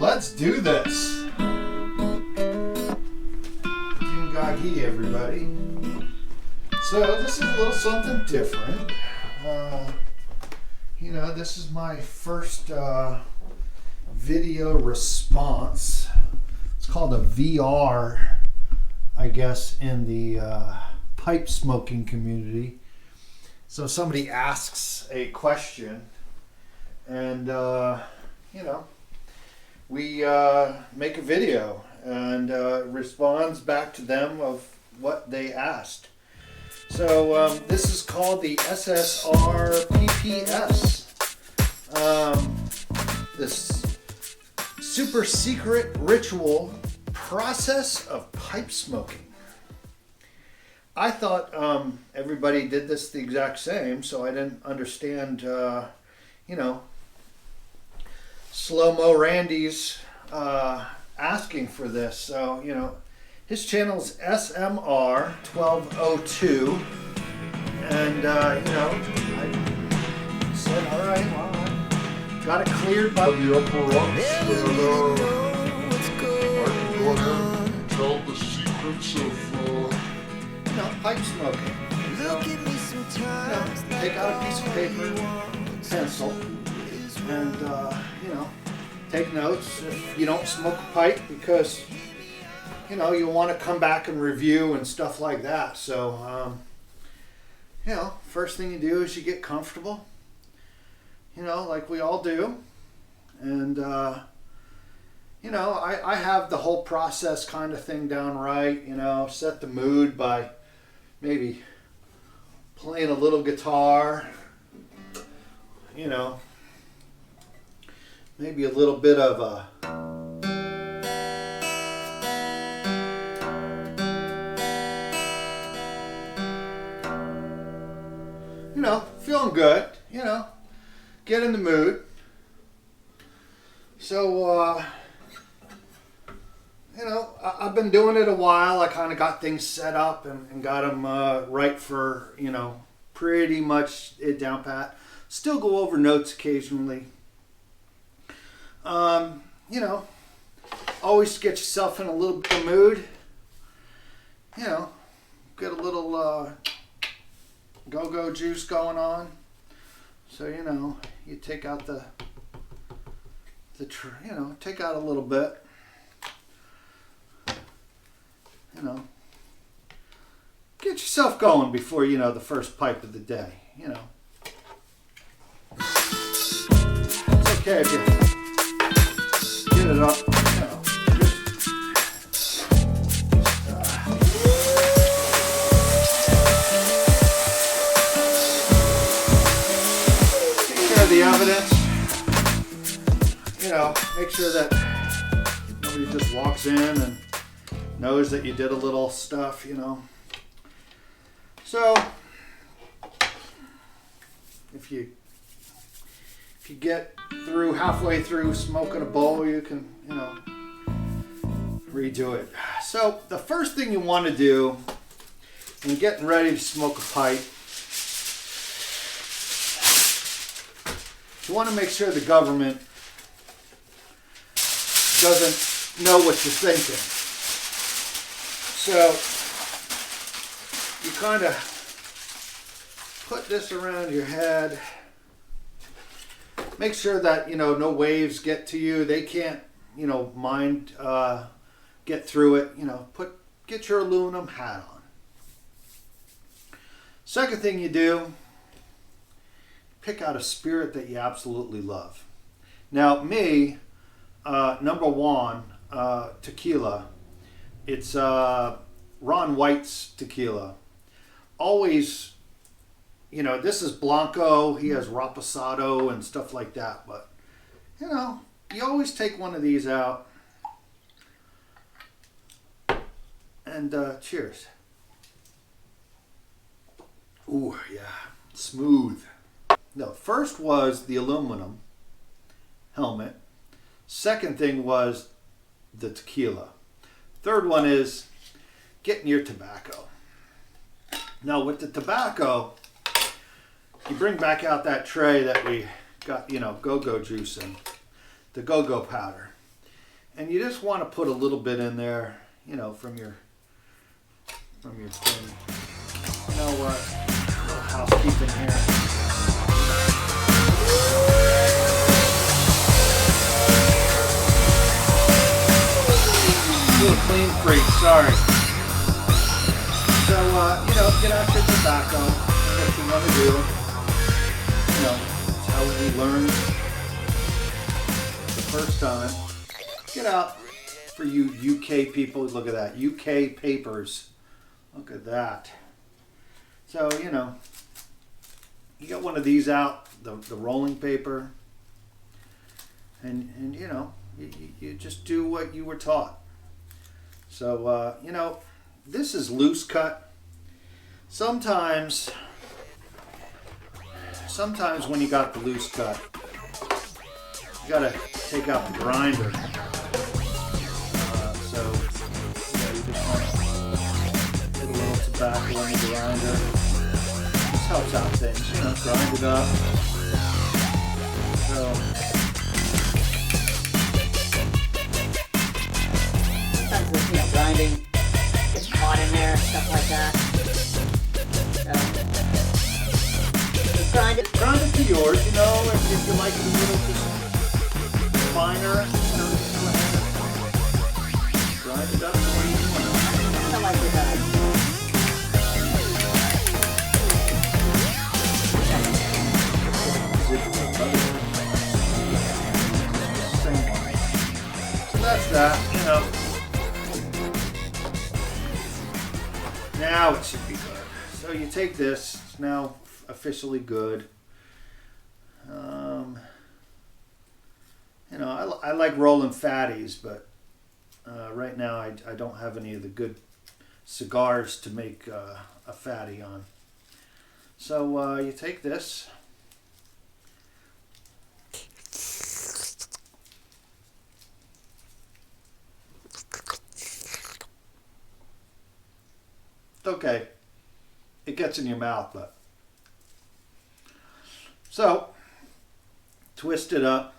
let's do this. Gagi, everybody. So this is a little something different. This is my first video response. It's called a VR, I guess, in the pipe smoking community. So somebody asks a question, and we make a video and responds back to them of what they asked. So this is called the SSR PPS. This super secret ritual process of pipe smoking. I thought everybody did this the exact same, so I didn't understand, Slow-Mo Randy's asking for this. So, his channel's SMR 1202, and I said, all right, well, I got it cleared by the upper ups, I can go ahead and tell the secrets of pipe smoking. Take out a piece of paper, pencil, and take notes if you don't smoke a pipe, because you want to come back and review and stuff like that. So first thing you do is you get comfortable, like we all do, and I have the whole process kind of thing down right. Set the mood by maybe playing a little guitar, maybe a little bit of a feeling good, get in the mood. So I've been doing it a while. I kind of got things set up and got them right for, pretty much it down pat. Still go over notes occasionally. Always get yourself in a little bit of mood. Get a little go-go juice going on. So, you take out take out a little bit. Get yourself going before, the first pipe of the day, It's okay if you get it up, Take care of the evidence, make sure that nobody just walks in and knows that you did a little stuff, So if you get through halfway through smoking a bowl, you can, redo it. So the first thing you want to do when getting ready to smoke a pipe, you want to make sure the government doesn't know what you're thinking. So you kind of put this around your head. Make sure that, no waves get to you. They can't, get through it. Get your aluminum hat on. Second thing you do, pick out a spirit that you absolutely love. Now, me, number one, tequila. It's Ron White's tequila. Always, this is Blanco. He has Reposado and stuff like that. But, you always take one of these out. And cheers. Ooh, yeah. Smooth. No, first was the aluminum helmet. Second thing was the tequila. Third one is getting your tobacco. Now with the tobacco, you bring back out that tray that we got, go-go juice in, the go-go powder. And you just want to put a little bit in there, from your thing. You know what? A little housekeeping here. Little clean freak, sorry. So, get out your tobacco. What you want to do. It's how we learned the first time. Get out for you UK people. Look at that. UK papers. Look at that. So, you got one of these out, the rolling paper. And you just do what you were taught. So, this is loose cut. Sometimes when you got the loose cut, you gotta take out the grinder. So, you just want to put a little tobacco in the grinder. This helps out things, grind it up. So, sometimes grinding gets caught in there, stuff like that. So, grind it. Grind it to yours, if you like it a little just finer, just go ahead and grind it up the way you want. I like it better. Same one. So that's that, Now it should be good. So you take this, it's now officially good. I like rolling fatties, but right now I don't have any of the good cigars to make a fatty on. So you take this. It's okay. It gets in your mouth, but. So, twist it up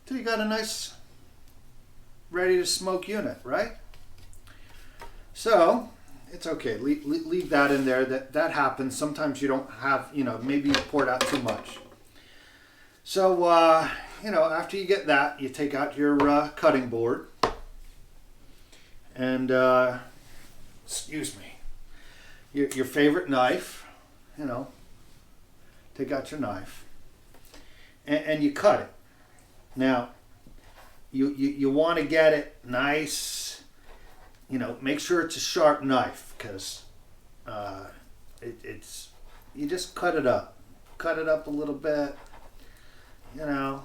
till you got a nice ready to smoke unit, right? So, it's okay. Leave that in there. That happens. Sometimes you don't have, maybe you poured out too much. So, after you get that, you take out your cutting board. And, excuse me, your favorite knife, take out your knife. And you cut it. Now, you want to get it nice, make sure it's a sharp knife, because you just cut it up. Cut it up a little bit, I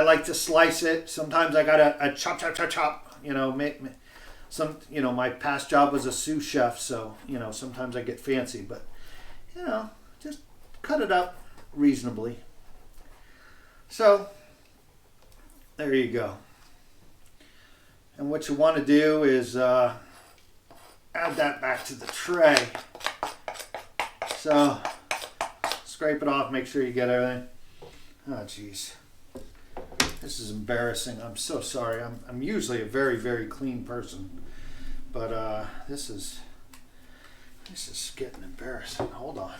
like to slice it. Sometimes I got a chop, my past job was a sous chef, so, sometimes I get fancy, but, just cut it up reasonably. So, there you go. And what you want to do is add that back to the tray. So, scrape it off, make sure you get everything. Oh, jeez. This is embarrassing. I'm so sorry. I'm usually a very, very clean person. But this is getting embarrassing. Hold on.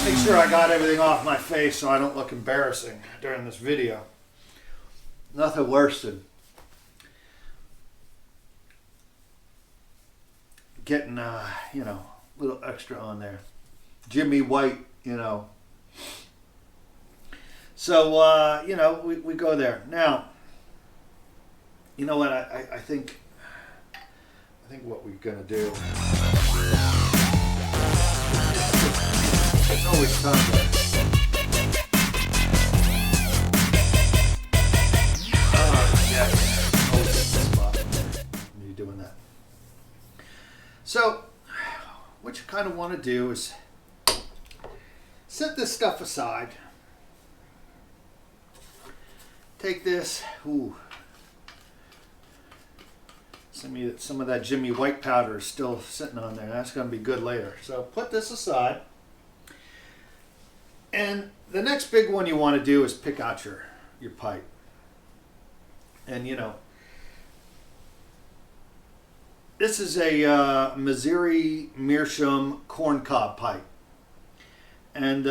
Make sure I got everything off my face so I don't look embarrassing during this video. Nothing worse than getting, a little extra on there. Jimmy White, So, we go there. Now, you know what, I think what we're going to do, it's always time to, when you're doing that. So, what you kind of want to do is set this stuff aside. Take this, Some of that Jimmy White powder is still sitting on there. That's going to be good later. So put this aside. And the next big one you want to do is pick out your pipe. And this is a Missouri Meerschaum corncob pipe. And,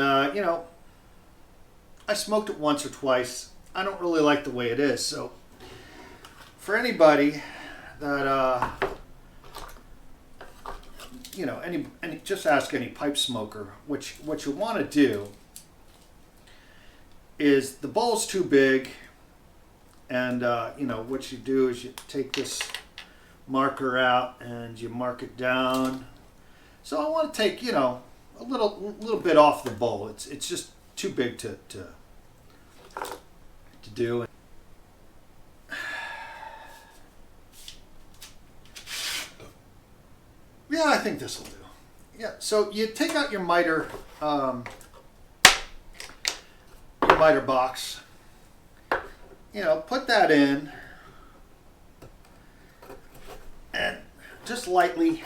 I smoked it once or twice. I don't really like the way it is. So for anybody that, just ask any pipe smoker, what you want to do is the bowl's too big. And, what you do is you take this marker out and you mark it down. So I want to take, a little bit off the bowl. It's just too big to do. Yeah, I think this will do. Yeah, so you take out your miter box. Put that in. And just lightly,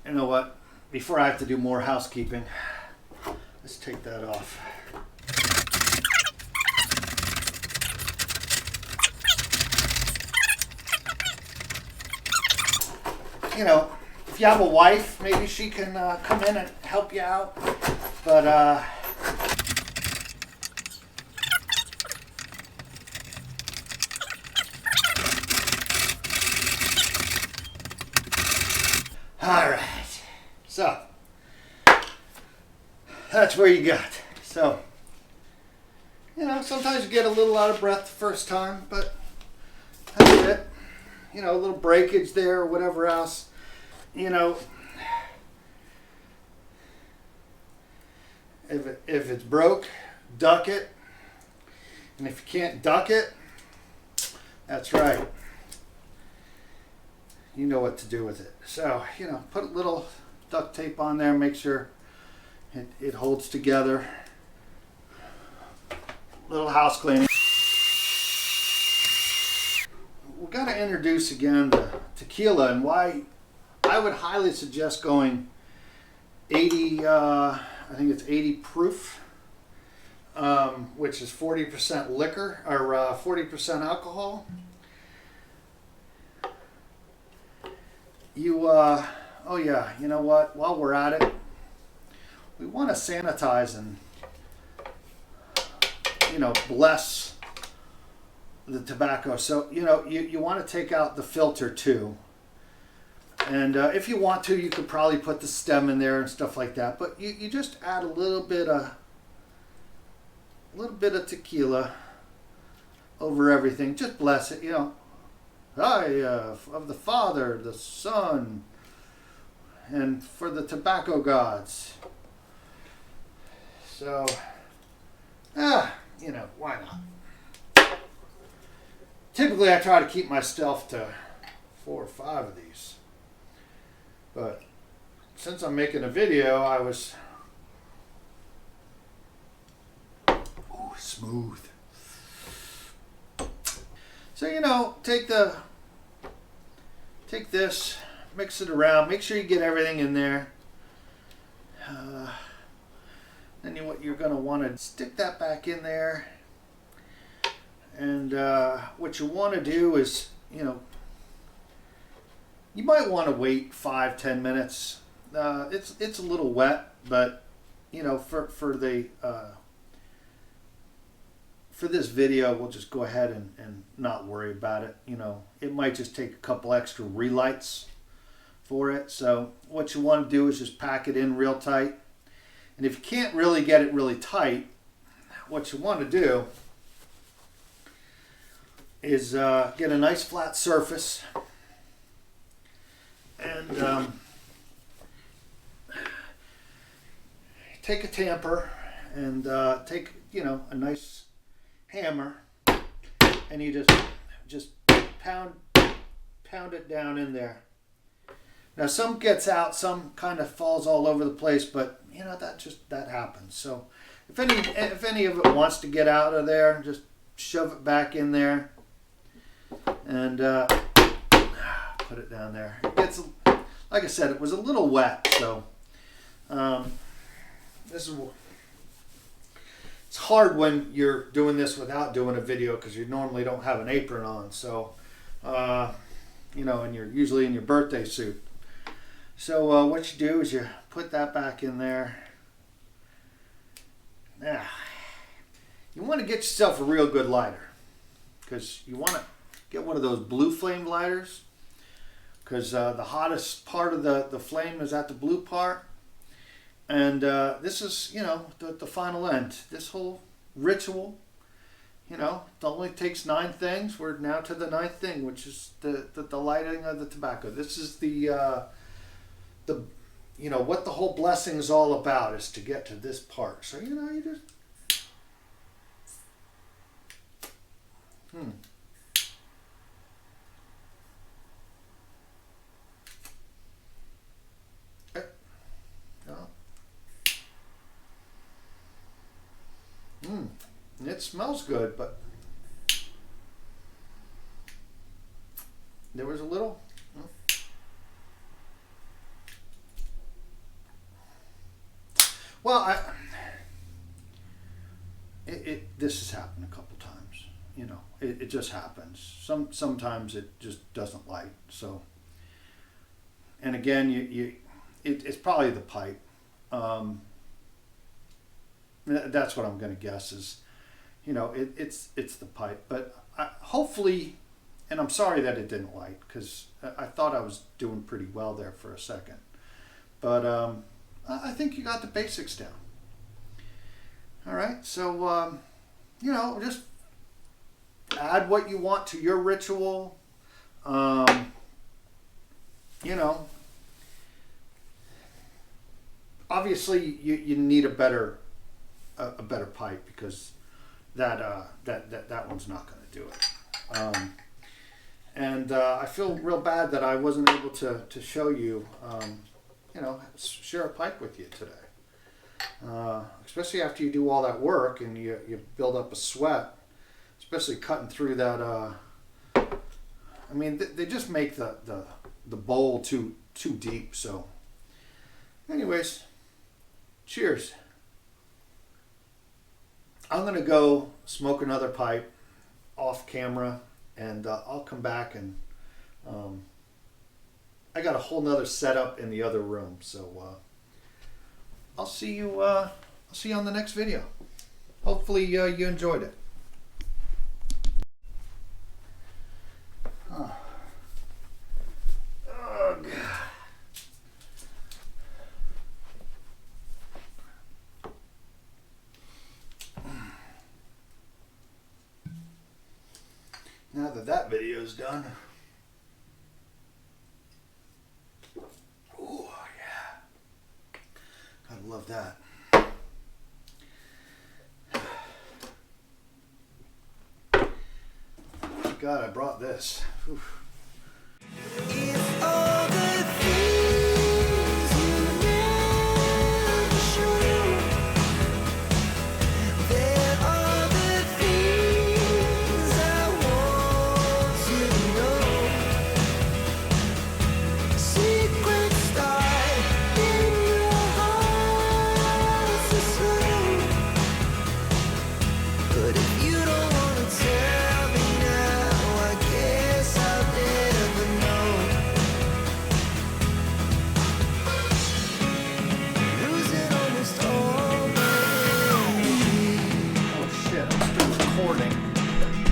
you know what, before I have to do more housekeeping, let's take that off. If you have a wife, maybe she can come in and help you out. But, all right, so that's where you got. So, sometimes you get a little out of breath the first time, but that's it. A little breakage there or whatever else. If it's broke, duck it. And if you can't duck it, that's right. You know what to do with it. So, put a little duct tape on there, make sure it holds together. Little house cleaning. We've got to introduce again the tequila and why I would highly suggest going 80, I think it's 80 proof, which is 40% liquor or 40% alcohol. Oh yeah, you know what? While we're at it, we want to sanitize and, bless the tobacco. So, you want to take out the filter too. And if you want to, you could probably put the stem in there and stuff like that. But you just add a little bit of tequila over everything. Just bless it, of the Father, the Son, and for the tobacco gods. So, why not? Typically, I try to keep myself to 4 or 5 of these. But since I'm making a video, I was smooth. So take this, mix it around, make sure you get everything in there. Then what you're going to want to stick that back in there, and what you want to do is you might want to wait 5-10 minutes. It's a little wet, but for this video, we'll just go ahead and not worry about it. It might just take a couple extra relights for it. So what you want to do is just pack it in real tight. And if you can't really get it really tight, what you want to do is get a nice flat surface and take a tamper and take a nice hammer, and you just pound it down in there. Now some gets out, some kind of falls all over the place, but that happens. So if any of it wants to get out of there, just shove it back in there. and put it down there. It gets, like I said, it was a little wet, so this is. It's hard when you're doing this without doing a video because you normally don't have an apron on, so you know, and you're usually in your birthday suit. So what you do is you put that back in there. Now, you want to get yourself a real good lighter, because you want to get one of those blue flame lighters, because the hottest part of the flame is at the blue part. And this is, you know, the final end. This whole ritual, you know, it only takes 9 things. We're now to the 9th thing, which is the lighting of the tobacco. This is the you know, what the whole blessing is all about, is to get to this part. So, you know, you just It smells good, but there was a little. Well, this has happened a couple times. You know, it just happens. Sometimes it just doesn't light. So, and again, it's probably the pipe. That's what I'm going to guess is, you know, it's the pipe. But hopefully, and I'm sorry that it didn't light, because I thought I was doing pretty well there for a second. But I think you got the basics down. All right, so you know, just add what you want to your ritual. You know, obviously you need a better pipe, because that one's not going to do it. And I feel real bad that I wasn't able to show you, you know, share a pipe with you today. Especially after you do all that work and you build up a sweat, especially cutting through that. I mean, they just make the bowl too deep. So, anyways, cheers. I'm gonna go smoke another pipe off camera, and I'll come back, and I got a whole nother setup in the other room. So I'll see you on the next video. Hopefully you enjoyed it. Ugh. Now that video's done. Oh yeah. Gotta love that. God, I brought this. Oof.